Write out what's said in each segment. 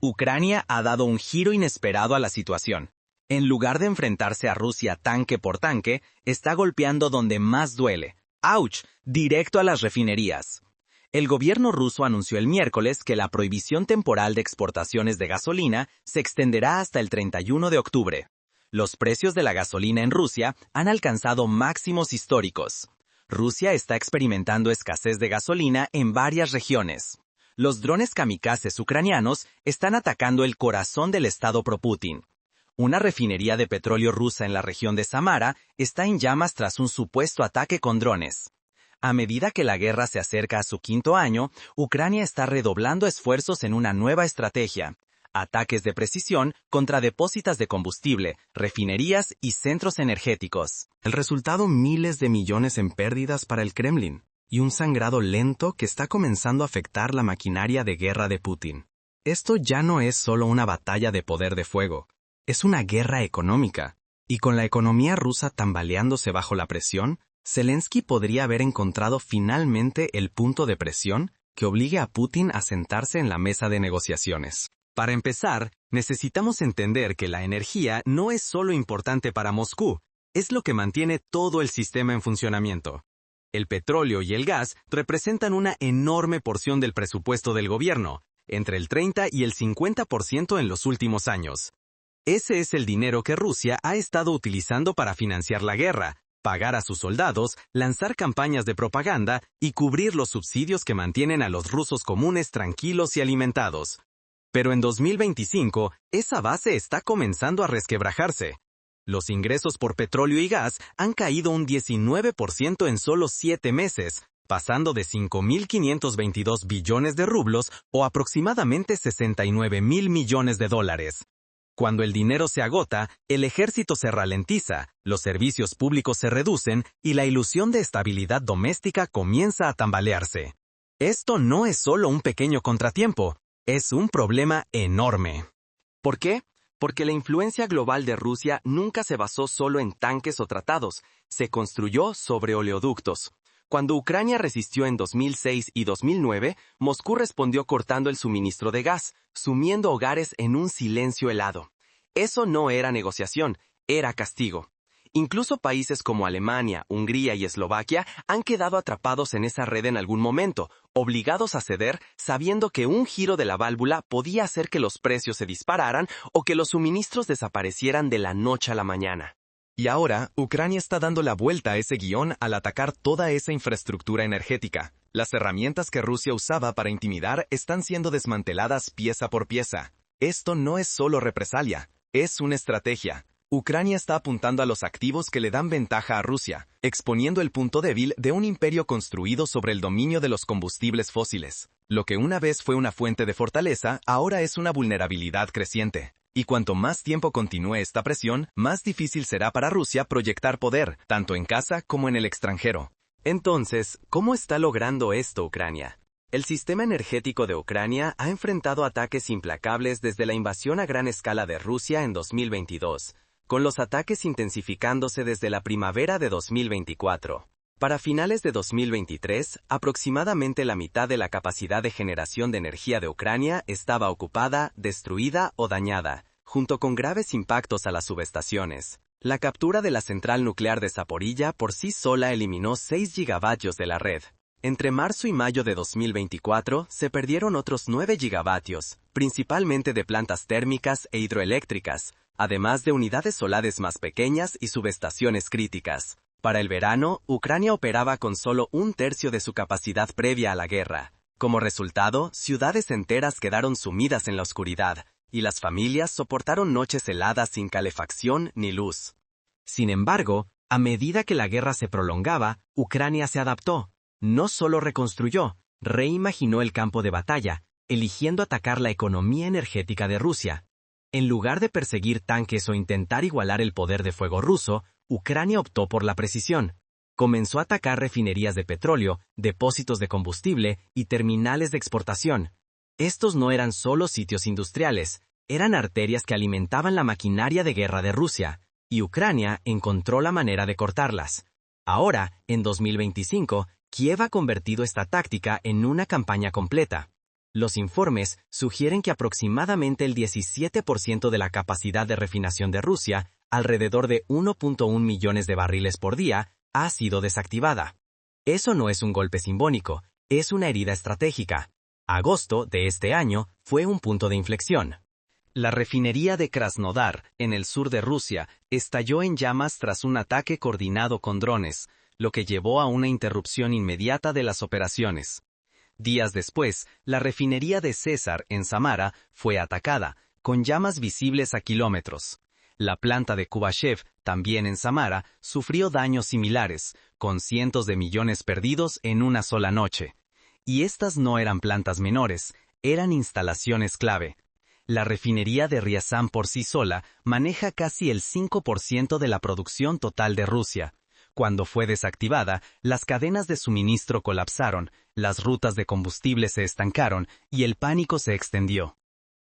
Ucrania ha dado un giro inesperado a la situación. En lugar de enfrentarse a Rusia tanque por tanque, está golpeando donde más duele. ¡Auch! Directo a las refinerías. El gobierno ruso anunció el miércoles que la prohibición temporal de exportaciones de gasolina se extenderá hasta el 31 de octubre. Los precios de la gasolina en Rusia han alcanzado máximos históricos. Rusia está experimentando escasez de gasolina en varias regiones. Los drones kamikazes ucranianos están atacando el corazón del estado pro-Putin. Una refinería de petróleo rusa en la región de Samara está en llamas tras un supuesto ataque con drones. A medida que la guerra se acerca a su quinto año, Ucrania está redoblando esfuerzos en una nueva estrategia: ataques de precisión contra depósitos de combustible, refinerías y centros energéticos. El resultado: miles de millones en pérdidas para el Kremlin y un sangrado lento que está comenzando a afectar la maquinaria de guerra de Putin. Esto ya no es solo una batalla de poder de fuego, es una guerra económica. Y con la economía rusa tambaleándose bajo la presión, Zelensky podría haber encontrado finalmente el punto de presión que obligue a Putin a sentarse en la mesa de negociaciones. Para empezar, necesitamos entender que la energía no es solo importante para Moscú, es lo que mantiene todo el sistema en funcionamiento. El petróleo y el gas representan una enorme porción del presupuesto del gobierno, entre el 30 y el 50% en los últimos años. Ese es el dinero que Rusia ha estado utilizando para financiar la guerra, pagar a sus soldados, lanzar campañas de propaganda y cubrir los subsidios que mantienen a los rusos comunes tranquilos y alimentados. Pero en 2025, esa base está comenzando a resquebrajarse. Los ingresos por petróleo y gas han caído un 19% en solo 7 meses, pasando de 5.522 billones de rublos o aproximadamente 69.000 millones de dólares. Cuando el dinero se agota, el ejército se ralentiza, los servicios públicos se reducen y la ilusión de estabilidad doméstica comienza a tambalearse. Esto no es solo un pequeño contratiempo, es un problema enorme. ¿Por qué? Porque la influencia global de Rusia nunca se basó solo en tanques o tratados, se construyó sobre oleoductos. Cuando Ucrania resistió en 2006 y 2009, Moscú respondió cortando el suministro de gas, sumiendo hogares en un silencio helado. Eso no era negociación, era castigo. Incluso países como Alemania, Hungría y Eslovaquia han quedado atrapados en esa red en algún momento, obligados a ceder, sabiendo que un giro de la válvula podía hacer que los precios se dispararan o que los suministros desaparecieran de la noche a la mañana. Y ahora, Ucrania está dando la vuelta a ese guión al atacar toda esa infraestructura energética. Las herramientas que Rusia usaba para intimidar están siendo desmanteladas pieza por pieza. Esto no es solo represalia, es una estrategia. Ucrania está apuntando a los activos que le dan ventaja a Rusia, exponiendo el punto débil de un imperio construido sobre el dominio de los combustibles fósiles. Lo que una vez fue una fuente de fortaleza, ahora es una vulnerabilidad creciente. Y cuanto más tiempo continúe esta presión, más difícil será para Rusia proyectar poder, tanto en casa como en el extranjero. Entonces, ¿cómo está logrando esto Ucrania? El sistema energético de Ucrania ha enfrentado ataques implacables desde la invasión a gran escala de Rusia en 2022, con los ataques intensificándose desde la primavera de 2024. Para finales de 2023, aproximadamente la mitad de la capacidad de generación de energía de Ucrania estaba ocupada, destruida o dañada, junto con graves impactos a las subestaciones. La captura de la central nuclear de Zaporilla por sí sola eliminó 6 gigavatios de la red. Entre marzo y mayo de 2024 se perdieron otros 9 gigavatios, principalmente de plantas térmicas e hidroeléctricas, además de unidades solares más pequeñas y subestaciones críticas. Para el verano, Ucrania operaba con solo un tercio de su capacidad previa a la guerra. Como resultado, ciudades enteras quedaron sumidas en la oscuridad, y las familias soportaron noches heladas sin calefacción ni luz. Sin embargo, a medida que la guerra se prolongaba, Ucrania se adaptó. No solo reconstruyó, reimaginó el campo de batalla, eligiendo atacar la economía energética de Rusia. En lugar de perseguir tanques o intentar igualar el poder de fuego ruso, Ucrania optó por la precisión. Comenzó a atacar refinerías de petróleo, depósitos de combustible y terminales de exportación. Estos no eran solo sitios industriales, eran arterias que alimentaban la maquinaria de guerra de Rusia, y Ucrania encontró la manera de cortarlas. Ahora, en 2025, Kiev ha convertido esta táctica en una campaña completa. Los informes sugieren que aproximadamente el 17% de la capacidad de refinación de Rusia, alrededor de 1.1 millones de barriles por día, ha sido desactivada. Eso no es un golpe simbólico, es una herida estratégica. Agosto de este año fue un punto de inflexión. La refinería de Krasnodar, en el sur de Rusia, estalló en llamas tras un ataque coordinado con drones, lo que llevó a una interrupción inmediata de las operaciones. Días después, la refinería de César, en Samara, fue atacada, con llamas visibles a kilómetros. La planta de Kubashev, también en Samara, sufrió daños similares, con cientos de millones perdidos en una sola noche. Y estas no eran plantas menores, eran instalaciones clave. La refinería de Ryazan por sí sola maneja casi el 5% de la producción total de Rusia. Cuando fue desactivada, las cadenas de suministro colapsaron, las rutas de combustible se estancaron y el pánico se extendió.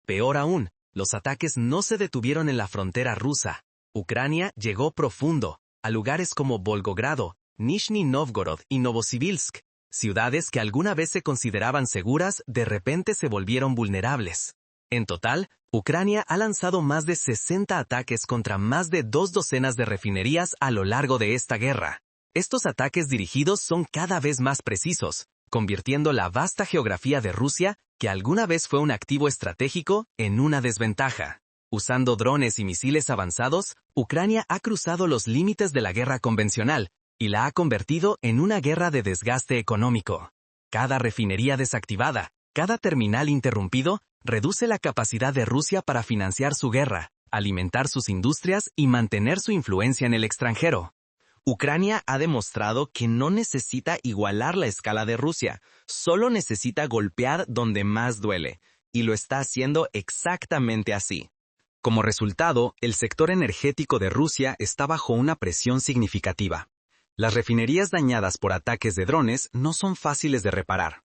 Peor aún, los ataques no se detuvieron en la frontera rusa. Ucrania llegó profundo, a lugares como Volgogrado, Nizhny Novgorod y Novosibirsk. Ciudades que alguna vez se consideraban seguras, de repente se volvieron vulnerables. En total, Ucrania ha lanzado más de 60 ataques contra más de 2 docenas de refinerías a lo largo de esta guerra. Estos ataques dirigidos son cada vez más precisos, convirtiendo la vasta geografía de Rusia, que alguna vez fue un activo estratégico, en una desventaja. Usando drones y misiles avanzados, Ucrania ha cruzado los límites de la guerra convencional y la ha convertido en una guerra de desgaste económico. Cada refinería desactivada, cada terminal interrumpido, reduce la capacidad de Rusia para financiar su guerra, alimentar sus industrias y mantener su influencia en el extranjero. Ucrania ha demostrado que no necesita igualar la escala de Rusia, solo necesita golpear donde más duele, y lo está haciendo exactamente así. Como resultado, el sector energético de Rusia está bajo una presión significativa. Las refinerías dañadas por ataques de drones no son fáciles de reparar.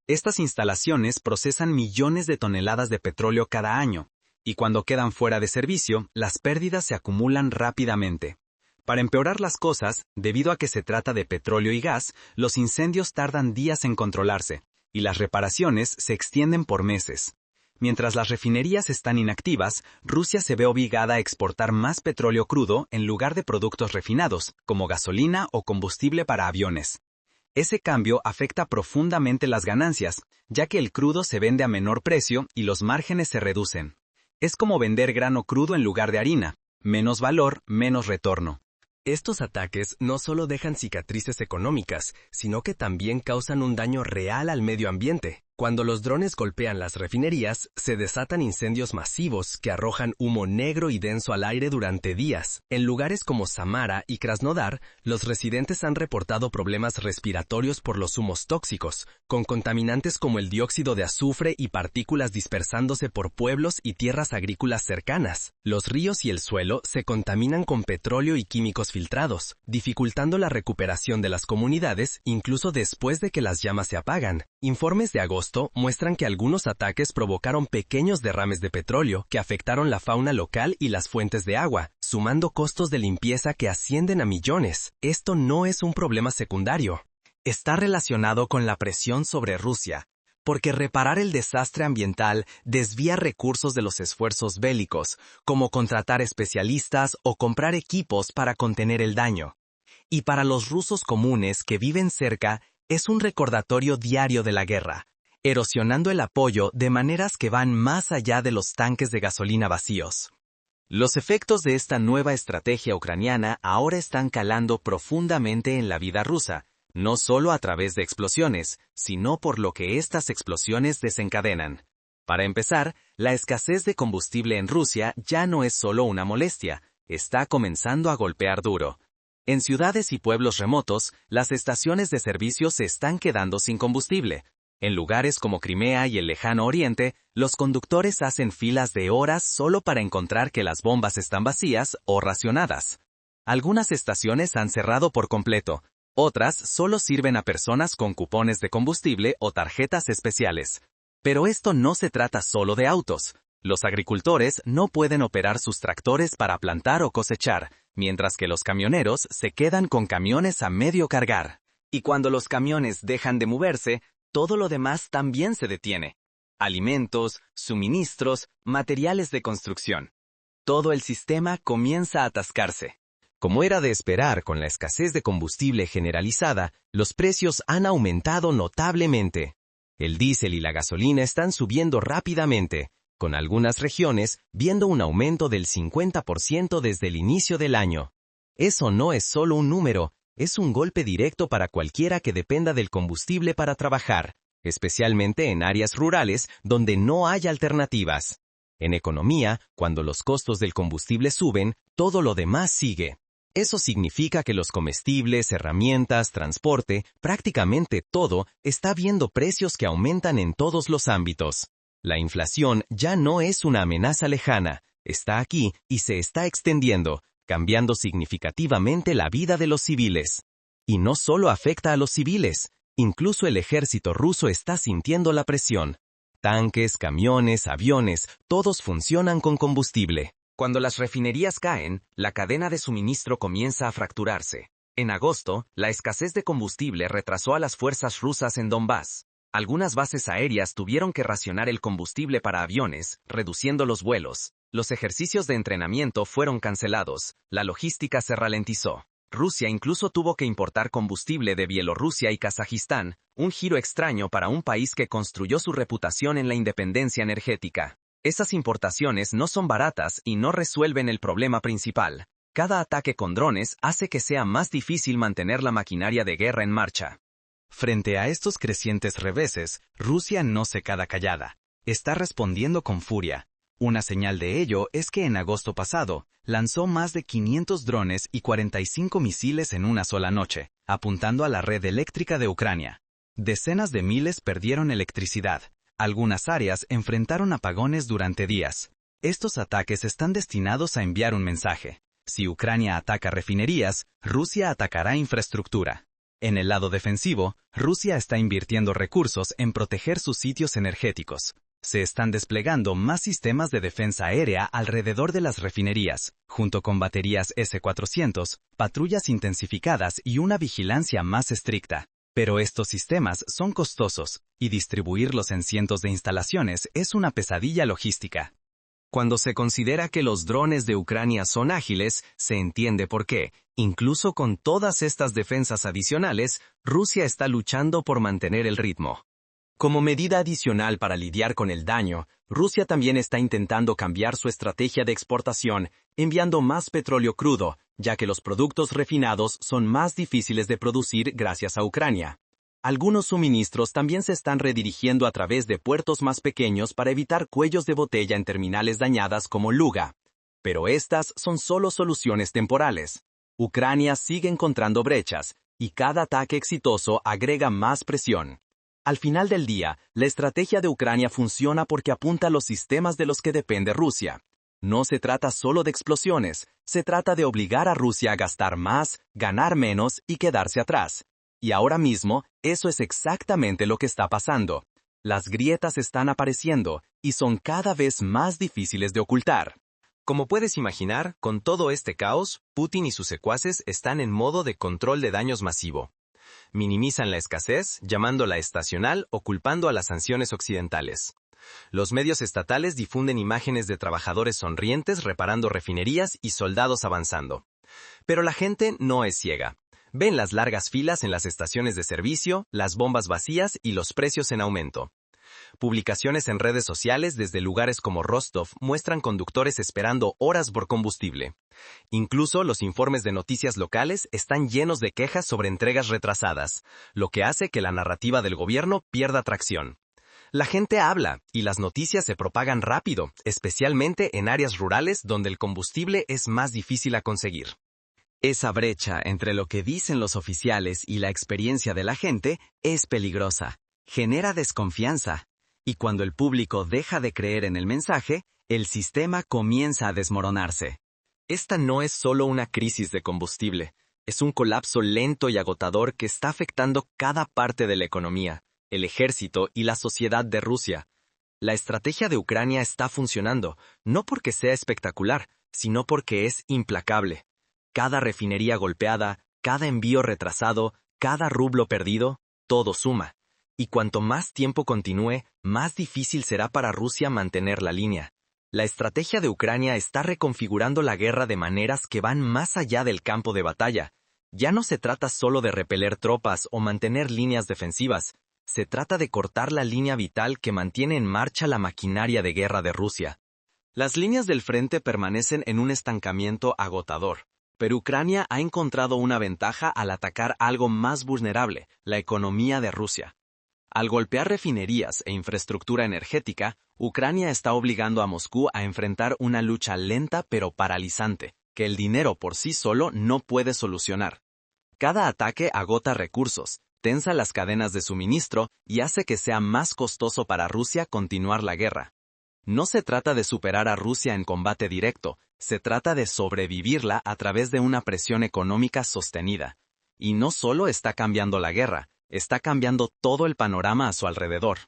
Estas instalaciones procesan millones de toneladas de petróleo cada año, y cuando quedan fuera de servicio, las pérdidas se acumulan rápidamente. Para empeorar las cosas, debido a que se trata de petróleo y gas, los incendios tardan días en controlarse, y las reparaciones se extienden por meses. Mientras las refinerías están inactivas, Rusia se ve obligada a exportar más petróleo crudo en lugar de productos refinados, como gasolina o combustible para aviones. Ese cambio afecta profundamente las ganancias, ya que el crudo se vende a menor precio y los márgenes se reducen. Es como vender grano crudo en lugar de harina, menos valor, menos retorno. Estos ataques no solo dejan cicatrices económicas, sino que también causan un daño real al medio ambiente. Cuando los drones golpean las refinerías, se desatan incendios masivos que arrojan humo negro y denso al aire durante días. En lugares como Samara y Krasnodar, los residentes han reportado problemas respiratorios por los humos tóxicos, con contaminantes como el dióxido de azufre y partículas dispersándose por pueblos y tierras agrícolas cercanas. Los ríos y el suelo se contaminan con petróleo y químicos filtrados, dificultando la recuperación de las comunidades incluso después de que las llamas se apagan. Informes de agosto muestran que algunos ataques provocaron pequeños derrames de petróleo que afectaron la fauna local y las fuentes de agua, sumando costos de limpieza que ascienden a millones. Esto no es un problema secundario. Está relacionado con la presión sobre Rusia, porque reparar el desastre ambiental desvía recursos de los esfuerzos bélicos, como contratar especialistas o comprar equipos para contener el daño. Y para los rusos comunes que viven cerca, es un recordatorio diario de la guerra, erosionando el apoyo de maneras que van más allá de los tanques de gasolina vacíos. Los efectos de esta nueva estrategia ucraniana ahora están calando profundamente en la vida rusa, no solo a través de explosiones, sino por lo que estas explosiones desencadenan. Para empezar, la escasez de combustible en Rusia ya no es solo una molestia, está comenzando a golpear duro. En ciudades y pueblos remotos, las estaciones de servicio se están quedando sin combustible. En lugares como Crimea y el Lejano Oriente, los conductores hacen filas de horas solo para encontrar que las bombas están vacías o racionadas. Algunas estaciones han cerrado por completo, otras solo sirven a personas con cupones de combustible o tarjetas especiales. Pero esto no se trata solo de autos. Los agricultores no pueden operar sus tractores para plantar o cosechar, mientras que los camioneros se quedan con camiones a medio cargar. Y cuando los camiones dejan de moverse, todo lo demás también se detiene. alimentos, suministros, materiales de construcción. Todo el sistema comienza a atascarse. Como era de esperar con la escasez de combustible generalizada, los precios han aumentado notablemente. El diésel y la gasolina están subiendo rápidamente, con algunas regiones viendo un aumento del 50% desde el inicio del año. Eso no es solo un número, es un golpe directo para cualquiera que dependa del combustible para trabajar, especialmente en áreas rurales donde no hay alternativas. En economía, cuando los costos del combustible suben, todo lo demás sigue. Eso significa que los comestibles, herramientas, transporte, prácticamente todo, está viendo precios que aumentan en todos los ámbitos. La inflación ya no es una amenaza lejana, está aquí y se está extendiendo, cambiando significativamente la vida de los civiles. Y no solo afecta a los civiles, incluso el ejército ruso está sintiendo la presión. Tanques, camiones, aviones, todos funcionan con combustible. Cuando las refinerías caen, la cadena de suministro comienza a fracturarse. En agosto, la escasez de combustible retrasó a las fuerzas rusas en Donbass. Algunas bases aéreas tuvieron que racionar el combustible para aviones, reduciendo los vuelos. Los ejercicios de entrenamiento fueron cancelados, la logística se ralentizó. Rusia incluso tuvo que importar combustible de Bielorrusia y Kazajistán, un giro extraño para un país que construyó su reputación en la independencia energética. Esas importaciones no son baratas y no resuelven el problema principal. Cada ataque con drones hace que sea más difícil mantener la maquinaria de guerra en marcha. Frente a estos crecientes reveses, Rusia no se queda callada. Está respondiendo con furia. Una señal de ello es que en agosto pasado, lanzó más de 500 drones y 45 misiles en una sola noche, apuntando a la red eléctrica de Ucrania. Decenas de miles perdieron electricidad. Algunas áreas enfrentaron apagones durante días. Estos ataques están destinados a enviar un mensaje. Si Ucrania ataca refinerías, Rusia atacará infraestructura. En el lado defensivo, Rusia está invirtiendo recursos en proteger sus sitios energéticos. Se están desplegando más sistemas de defensa aérea alrededor de las refinerías, junto con baterías S-400, patrullas intensificadas y una vigilancia más estricta. Pero estos sistemas son costosos, y distribuirlos en cientos de instalaciones es una pesadilla logística. Cuando se considera que los drones de Ucrania son ágiles, se entiende por qué, incluso con todas estas defensas adicionales, Rusia está luchando por mantener el ritmo. Como medida adicional para lidiar con el daño, Rusia también está intentando cambiar su estrategia de exportación, enviando más petróleo crudo, ya que los productos refinados son más difíciles de producir gracias a Ucrania. Algunos suministros también se están redirigiendo a través de puertos más pequeños para evitar cuellos de botella en terminales dañadas como Luga. Pero estas son solo soluciones temporales. Ucrania sigue encontrando brechas, y cada ataque exitoso agrega más presión. Al final del día, la estrategia de Ucrania funciona porque apunta a los sistemas de los que depende Rusia. No se trata solo de explosiones, se trata de obligar a Rusia a gastar más, ganar menos y quedarse atrás. Y ahora mismo, eso es exactamente lo que está pasando. Las grietas están apareciendo y son cada vez más difíciles de ocultar. Como puedes imaginar, con todo este caos, Putin y sus secuaces están en modo de control de daños masivo. Minimizan la escasez, llamándola estacional o culpando a las sanciones occidentales. Los medios estatales difunden imágenes de trabajadores sonrientes reparando refinerías y soldados avanzando. Pero la gente no es ciega. Ven las largas filas en las estaciones de servicio, las bombas vacías y los precios en aumento. Publicaciones en redes sociales desde lugares como Rostov muestran conductores esperando horas por combustible. Incluso los informes de noticias locales están llenos de quejas sobre entregas retrasadas, lo que hace que la narrativa del gobierno pierda tracción. La gente habla, y las noticias se propagan rápido, especialmente en áreas rurales donde el combustible es más difícil a conseguir. Esa brecha entre lo que dicen los oficiales y la experiencia de la gente es peligrosa. Genera desconfianza. Y cuando el público deja de creer en el mensaje, el sistema comienza a desmoronarse. Esta no es solo una crisis de combustible, es un colapso lento y agotador que está afectando cada parte de la economía, el ejército y la sociedad de Rusia. La estrategia de Ucrania está funcionando, no porque sea espectacular, sino porque es implacable. Cada refinería golpeada, cada envío retrasado, cada rublo perdido, todo suma. y cuanto más tiempo continúe, más difícil será para Rusia mantener la línea. La estrategia de Ucrania está reconfigurando la guerra de maneras que van más allá del campo de batalla. Ya no se trata solo de repeler tropas o mantener líneas defensivas, se trata de cortar la línea vital que mantiene en marcha la maquinaria de guerra de Rusia. Las líneas del frente permanecen en un estancamiento agotador, pero Ucrania ha encontrado una ventaja al atacar algo más vulnerable, la economía de Rusia. Al golpear refinerías e infraestructura energética, Ucrania está obligando a Moscú a enfrentar una lucha lenta pero paralizante, que el dinero por sí solo no puede solucionar. Cada ataque agota recursos, tensa las cadenas de suministro y hace que sea más costoso para Rusia continuar la guerra. No se trata de superar a Rusia en combate directo, se trata de sobrevivirla a través de una presión económica sostenida. Y no solo está cambiando la guerra, está cambiando todo el panorama a su alrededor.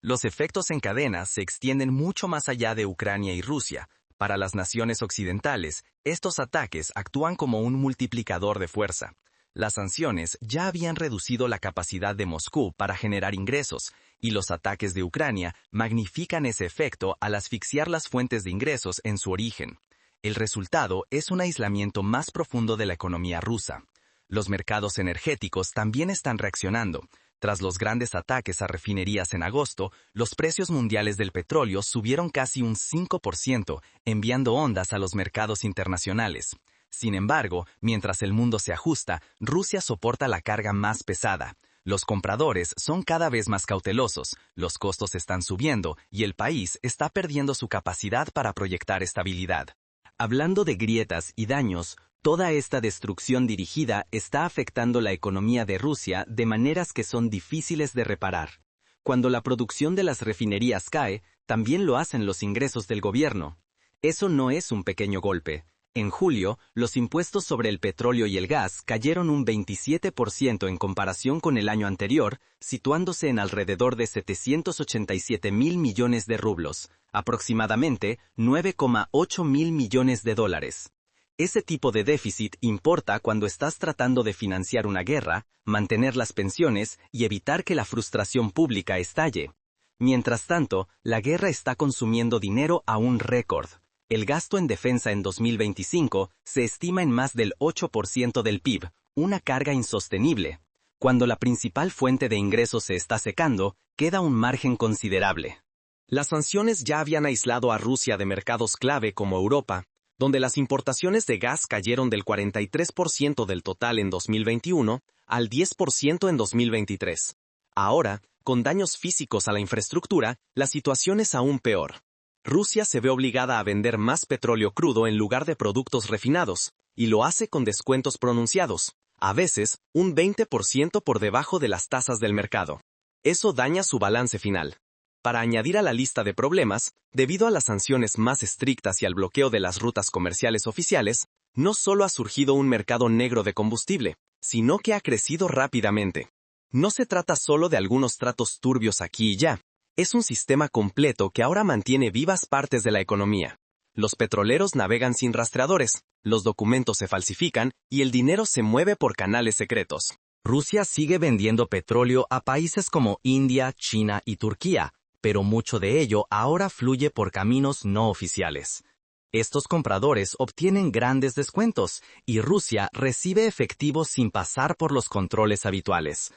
Los efectos en cadena se extienden mucho más allá de Ucrania y Rusia. Para las naciones occidentales, estos ataques actúan como un multiplicador de fuerza. Las sanciones ya habían reducido la capacidad de Moscú para generar ingresos, y los ataques de Ucrania magnifican ese efecto al asfixiar las fuentes de ingresos en su origen. El resultado es un aislamiento más profundo de la economía rusa. Los mercados energéticos también están reaccionando. Tras los grandes ataques a refinerías en agosto, los precios mundiales del petróleo subieron casi un 5%, enviando ondas a los mercados internacionales. Sin embargo, mientras el mundo se ajusta, Rusia soporta la carga más pesada. Los compradores son cada vez más cautelosos, los costos están subiendo y el país está perdiendo su capacidad para proyectar estabilidad. Hablando de grietas y daños, toda esta destrucción dirigida está afectando la economía de Rusia de maneras que son difíciles de reparar. Cuando la producción de las refinerías cae, también lo hacen los ingresos del gobierno. Eso no es un pequeño golpe. En julio, los impuestos sobre el petróleo y el gas cayeron un 27% en comparación con el año anterior, situándose en alrededor de 787.000 millones de rublos, aproximadamente 9,8 mil millones de dólares. Ese tipo de déficit importa cuando estás tratando de financiar una guerra, mantener las pensiones y evitar que la frustración pública estalle. Mientras tanto, la guerra está consumiendo dinero a un récord. El gasto en defensa en 2025 se estima en más del 8% del PIB, una carga insostenible. Cuando la principal fuente de ingresos se está secando, queda un margen considerable. Las sanciones ya habían aislado a Rusia de mercados clave como Europa, donde las importaciones de gas cayeron del 43% del total en 2021 al 10% en 2023. Ahora, con daños físicos a la infraestructura, la situación es aún peor. Rusia se ve obligada a vender más petróleo crudo en lugar de productos refinados, y lo hace con descuentos pronunciados, a veces un 20% por debajo de las tasas del mercado. Eso daña su balance final. Para añadir a la lista de problemas, debido a las sanciones más estrictas y al bloqueo de las rutas comerciales oficiales, no solo ha surgido un mercado negro de combustible, sino que ha crecido rápidamente. No se trata solo de algunos tratos turbios aquí y ya. Es un sistema completo que ahora mantiene vivas partes de la economía. Los petroleros navegan sin rastreadores, los documentos se falsifican y el dinero se mueve por canales secretos. Rusia sigue vendiendo petróleo a países como India, China y Turquía, pero mucho de ello ahora fluye por caminos no oficiales. Estos compradores obtienen grandes descuentos y Rusia recibe efectivo sin pasar por los controles habituales.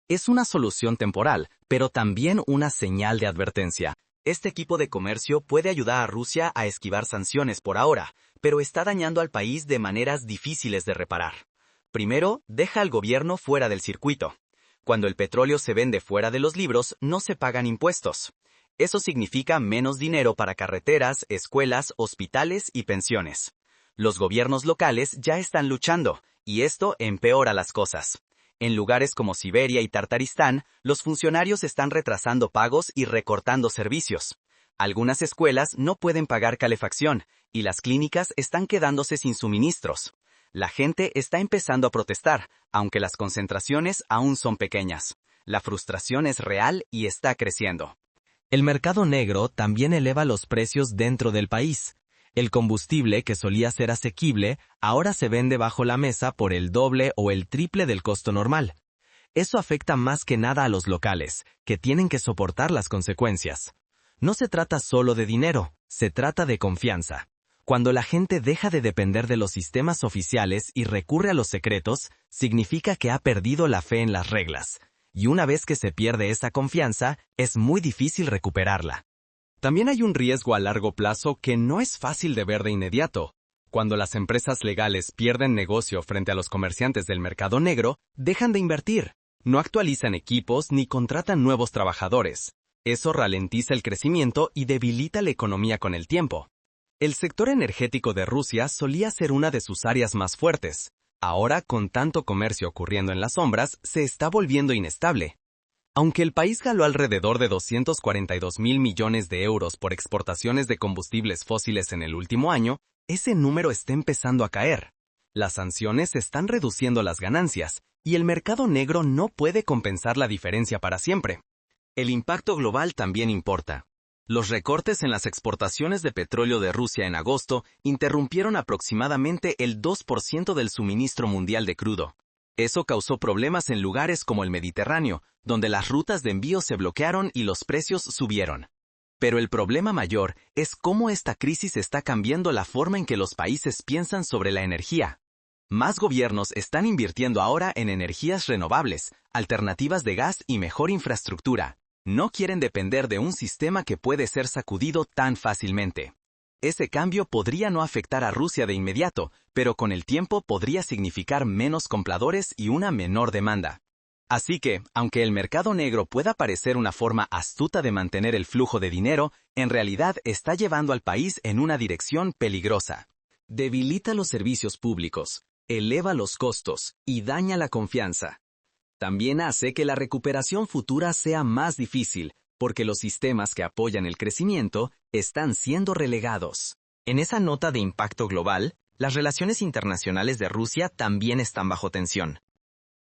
Es una solución temporal, pero también una señal de advertencia. Este equipo de comercio puede ayudar a Rusia a esquivar sanciones por ahora, pero está dañando al país de maneras difíciles de reparar. Primero, deja al gobierno fuera del circuito. Cuando el petróleo se vende fuera de los libros, no se pagan impuestos. Eso significa menos dinero para carreteras, escuelas, hospitales y pensiones. Los gobiernos locales ya están luchando, y esto empeora las cosas. En lugares como Siberia y Tartaristán, los funcionarios están retrasando pagos y recortando servicios. Algunas escuelas no pueden pagar calefacción, y las clínicas están quedándose sin suministros. La gente está empezando a protestar, aunque las concentraciones aún son pequeñas. La frustración es real y está creciendo. El mercado negro también eleva los precios dentro del país. El combustible que solía ser asequible ahora se vende bajo la mesa por el doble o el triple del costo normal. Eso afecta más que nada a los locales, que tienen que soportar las consecuencias. No se trata solo de dinero, se trata de confianza. Cuando la gente deja de depender de los sistemas oficiales y recurre a los secretos, significa que ha perdido la fe en las reglas. Y una vez que se pierde esa confianza, es muy difícil recuperarla. También hay un riesgo a largo plazo que no es fácil de ver de inmediato. Cuando las empresas legales pierden negocio frente a los comerciantes del mercado negro, dejan de invertir. No actualizan equipos ni contratan nuevos trabajadores. Eso ralentiza el crecimiento y debilita la economía con el tiempo. El sector energético de Rusia solía ser una de sus áreas más fuertes. Ahora, con tanto comercio ocurriendo en las sombras, se está volviendo inestable. Aunque el país ganó alrededor de 242.000 millones de euros por exportaciones de combustibles fósiles en el último año, ese número está empezando a caer. Las sanciones están reduciendo las ganancias, y el mercado negro no puede compensar la diferencia para siempre. El impacto global también importa. Los recortes en las exportaciones de petróleo de Rusia en agosto interrumpieron aproximadamente el 2% del suministro mundial de crudo. Eso causó problemas en lugares como el Mediterráneo, donde las rutas de envío se bloquearon y los precios subieron. Pero el problema mayor es cómo esta crisis está cambiando la forma en que los países piensan sobre la energía. Más gobiernos están invirtiendo ahora en energías renovables, alternativas de gas y mejor infraestructura. No quieren depender de un sistema que puede ser sacudido tan fácilmente. Ese cambio podría no afectar a Rusia de inmediato, pero con el tiempo podría significar menos compradores y una menor demanda. Así que, aunque el mercado negro pueda parecer una forma astuta de mantener el flujo de dinero, en realidad está llevando al país en una dirección peligrosa. Debilita los servicios públicos, eleva los costos y daña la confianza. También hace que la recuperación futura sea más difícil, porque los sistemas que apoyan el crecimiento están siendo relegados. En esa nota de impacto global, las relaciones internacionales de Rusia también están bajo tensión.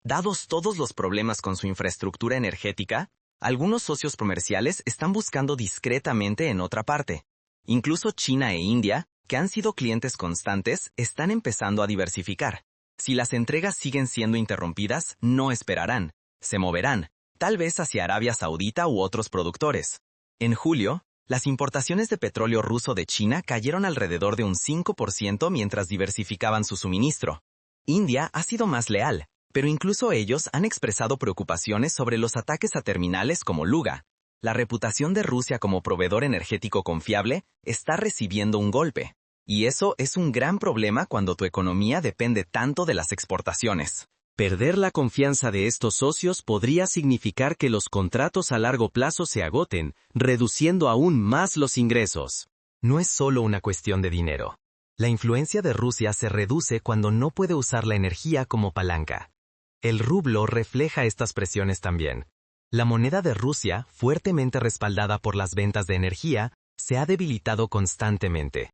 Dados todos los problemas con su infraestructura energética, algunos socios comerciales están buscando discretamente en otra parte. Incluso China e India, que han sido clientes constantes, están empezando a diversificar. Si las entregas siguen siendo interrumpidas, no esperarán, se moverán, tal vez hacia Arabia Saudita u otros productores. En julio, las importaciones de petróleo ruso de China cayeron alrededor de un 5% mientras diversificaban su suministro. India ha sido más leal, pero incluso ellos han expresado preocupaciones sobre los ataques a terminales como Luga. La reputación de Rusia como proveedor energético confiable está recibiendo un golpe. Y eso es un gran problema cuando tu economía depende tanto de las exportaciones. Perder la confianza de estos socios podría significar que los contratos a largo plazo se agoten, reduciendo aún más los ingresos. No es solo una cuestión de dinero. La influencia de Rusia se reduce cuando no puede usar la energía como palanca. El rublo refleja estas presiones también. La moneda de Rusia, fuertemente respaldada por las ventas de energía, se ha debilitado constantemente.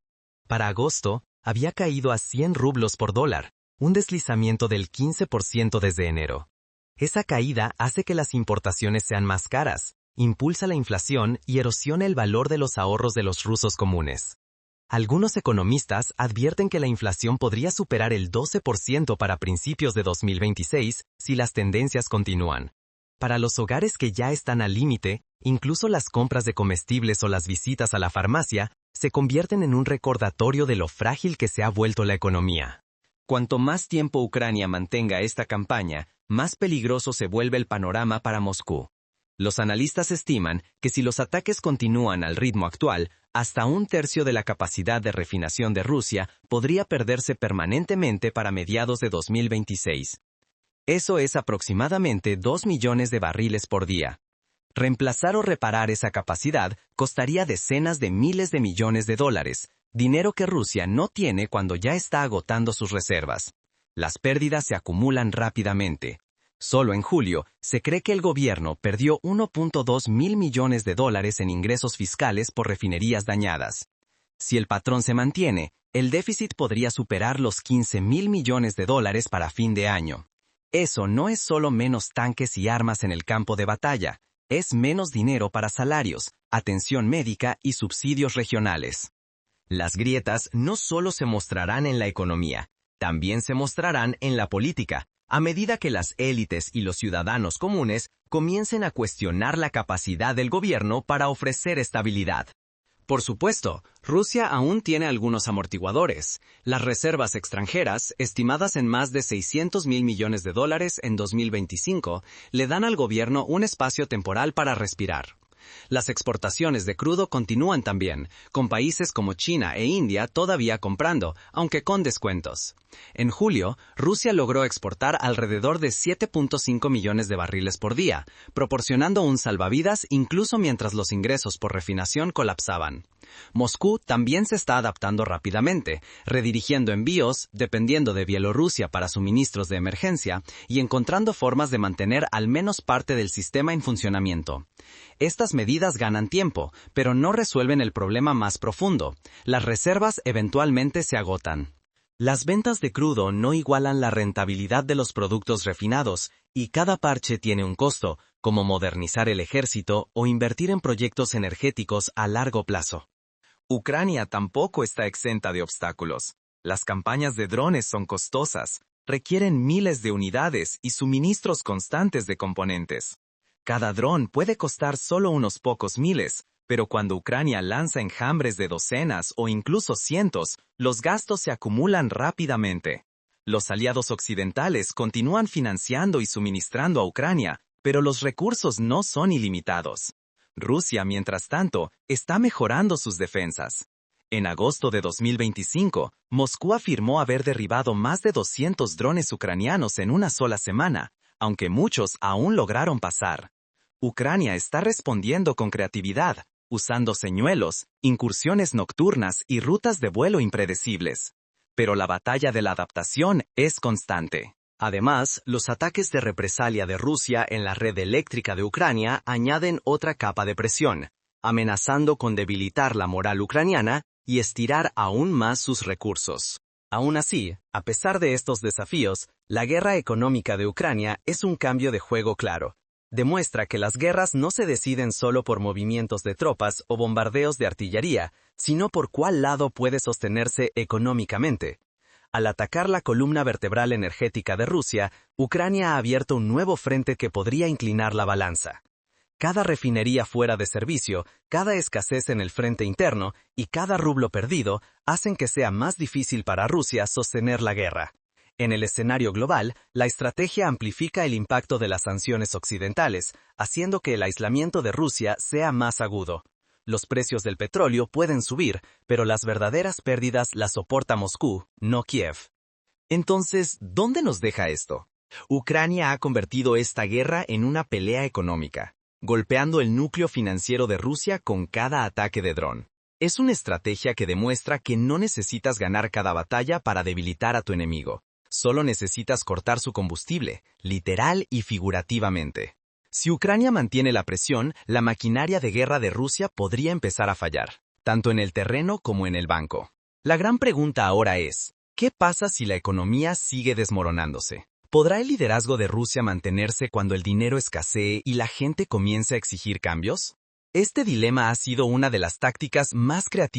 Para agosto, había caído a 100 rublos por dólar, un deslizamiento del 15% desde enero. Esa caída hace que las importaciones sean más caras, impulsa la inflación y erosiona el valor de los ahorros de los rusos comunes. Algunos economistas advierten que la inflación podría superar el 12% para principios de 2026 si las tendencias continúan. Para los hogares que ya están al límite, incluso las compras de comestibles o las visitas a la farmacia se convierten en un recordatorio de lo frágil que se ha vuelto la economía. Cuanto más tiempo Ucrania mantenga esta campaña, más peligroso se vuelve el panorama para Moscú. Los analistas estiman que si los ataques continúan al ritmo actual, hasta un tercio de la capacidad de refinación de Rusia podría perderse permanentemente para mediados de 2026. Eso es aproximadamente 2 millones de barriles por día. Reemplazar o reparar esa capacidad costaría decenas de miles de millones de dólares, dinero que Rusia no tiene cuando ya está agotando sus reservas. Las pérdidas se acumulan rápidamente. Solo en julio, se cree que el gobierno perdió 1.2 mil millones de dólares en ingresos fiscales por refinerías dañadas. Si el patrón se mantiene, el déficit podría superar los 15 mil millones de dólares para fin de año. Eso no es solo menos tanques y armas en el campo de batalla, es menos dinero para salarios, atención médica y subsidios regionales. Las grietas no solo se mostrarán en la economía, también se mostrarán en la política. a medida que las élites y los ciudadanos comunes comiencen a cuestionar la capacidad del gobierno para ofrecer estabilidad. Por supuesto, Rusia aún tiene algunos amortiguadores. Las reservas extranjeras, estimadas en más de $600.000 millones en 2025, le dan al gobierno un espacio temporal para respirar. Las exportaciones de crudo continúan también, con países como China e India todavía comprando, aunque con descuentos. En julio, Rusia logró exportar alrededor de 7.5 millones de barriles por día, proporcionando un salvavidas incluso mientras los ingresos por refinación colapsaban. Moscú también se está adaptando rápidamente, redirigiendo envíos, dependiendo de Bielorrusia para suministros de emergencia, y encontrando formas de mantener al menos parte del sistema en funcionamiento. Estas medidas ganan tiempo, pero no resuelven el problema más profundo. Las reservas eventualmente se agotan. Las ventas de crudo no igualan la rentabilidad de los productos refinados, y cada parche tiene un costo, como modernizar el ejército o invertir en proyectos energéticos a largo plazo. Ucrania tampoco está exenta de obstáculos. Las campañas de drones son costosas, requieren miles de unidades y suministros constantes de componentes. Cada dron puede costar solo unos pocos miles, pero cuando Ucrania lanza enjambres de docenas o incluso cientos, los gastos se acumulan rápidamente. Los aliados occidentales continúan financiando y suministrando a Ucrania, pero los recursos no son ilimitados. Rusia, mientras tanto, está mejorando sus defensas. En agosto de 2025, Moscú afirmó haber derribado más de 200 drones ucranianos en una sola semana, aunque muchos aún lograron pasar. Ucrania está respondiendo con creatividad, usando señuelos, incursiones nocturnas y rutas de vuelo impredecibles. Pero la batalla de la adaptación es constante. Además, los ataques de represalia de Rusia en la red eléctrica de Ucrania añaden otra capa de presión, amenazando con debilitar la moral ucraniana y estirar aún más sus recursos. Aún así, a pesar de estos desafíos, la guerra económica de Ucrania es un cambio de juego claro. Demuestra que las guerras no se deciden solo por movimientos de tropas o bombardeos de artillería, sino por cuál lado puede sostenerse económicamente. Al atacar la columna vertebral energética de Rusia, Ucrania ha abierto un nuevo frente que podría inclinar la balanza. Cada refinería fuera de servicio, cada escasez en el frente interno y cada rublo perdido hacen que sea más difícil para Rusia sostener la guerra. En el escenario global, la estrategia amplifica el impacto de las sanciones occidentales, haciendo que el aislamiento de Rusia sea más agudo. Los precios del petróleo pueden subir, pero las verdaderas pérdidas las soporta Moscú, no Kiev. Entonces, ¿dónde nos deja esto? Ucrania ha convertido esta guerra en una pelea económica, golpeando el núcleo financiero de Rusia con cada ataque de dron. Es una estrategia que demuestra que no necesitas ganar cada batalla para debilitar a tu enemigo. Solo necesitas cortar su combustible, literal y figurativamente. Si Ucrania mantiene la presión, la maquinaria de guerra de Rusia podría empezar a fallar, tanto en el terreno como en el banco. La gran pregunta ahora es, ¿qué pasa si la economía sigue desmoronándose? ¿Podrá el liderazgo de Rusia mantenerse cuando el dinero escasee y la gente comience a exigir cambios? Este dilema ha sido una de las tácticas más creativas